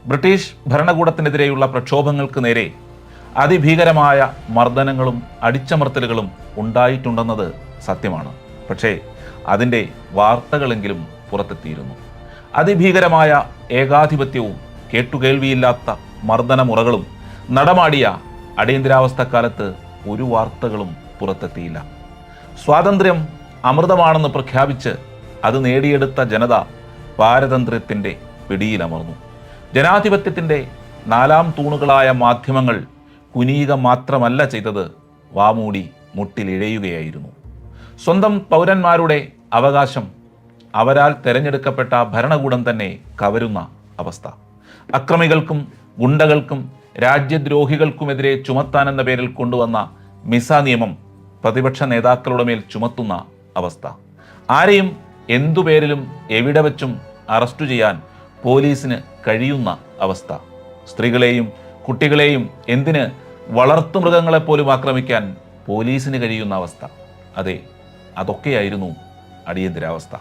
British ഭരണകൂടത്തിനെതിരെയുള്ള പ്രക്ഷോഭങ്ങൾക്ക് നേരെ അതിഭീകരമായ മർദ്ദനങ്ങളും അടിച്ചമർത്തലുകളും ഉണ്ടായിട്ടുണ്ടെന്നത് സത്യമാണ്. പക്ഷേ അതിൻ്റെ വാർത്തകളെങ്കിലും പുറത്തെത്തിയിരുന്നു. അതിഭീകരമായ ഏകാധിപത്യവും കേട്ടുകേൾവിയില്ലാത്ത മർദ്ദനമുറകളും നടമാടിയ അടിയന്തരാവസ്ഥക്കാലത്ത് ഒരു വാർത്തകളും പുറത്തെത്തിയില്ല. സ്വാതന്ത്ര്യം അമൃതമാണെന്ന് പ്രഖ്യാപിച്ച് അത് നേടിയെടുത്ത ജനത പാരതന്ത്ര്യത്തിൻ്റെ പിടിയിലമർന്നു. ജനാധിപത്യത്തിൻ്റെ നാലാം തൂണുകളായ മാധ്യമങ്ങൾ കുനിയുക മാത്രമല്ല ചെയ്തത്, വാമൂടി മുട്ടിലിഴയുകയായിരുന്നു. സ്വന്തം പൗരന്മാരുടെ അവകാശം അവരാൽ തെരഞ്ഞെടുക്കപ്പെട്ട ഭരണകൂടം തന്നെ കവരുന്ന അവസ്ഥ. അക്രമികൾക്കും ഗുണ്ടകൾക്കും രാജ്യദ്രോഹികൾക്കുമെതിരെ ചുമത്താനെന്ന പേരിൽ കൊണ്ടുവന്ന മിസ നിയമം പ്രതിപക്ഷ നേതാക്കളുടെ മേൽ ചുമത്തുന്ന അവസ്ഥ. ആരെയും എന്തു പേരിലും എവിടെ വച്ചും അറസ്റ്റ് ചെയ്യാൻ പോലീസിന് കഴിയുന്ന അവസ്ഥ. സ്ത്രീകളെയും കുട്ടികളെയും എന്തിന് വളർത്തുമൃഗങ്ങളെപ്പോലും ആക്രമിക്കാൻ പോലീസിന് കഴിയുന്ന അവസ്ഥ. അതെ, അതൊക്കെയായിരുന്നു അടിയന്തരാവസ്ഥ.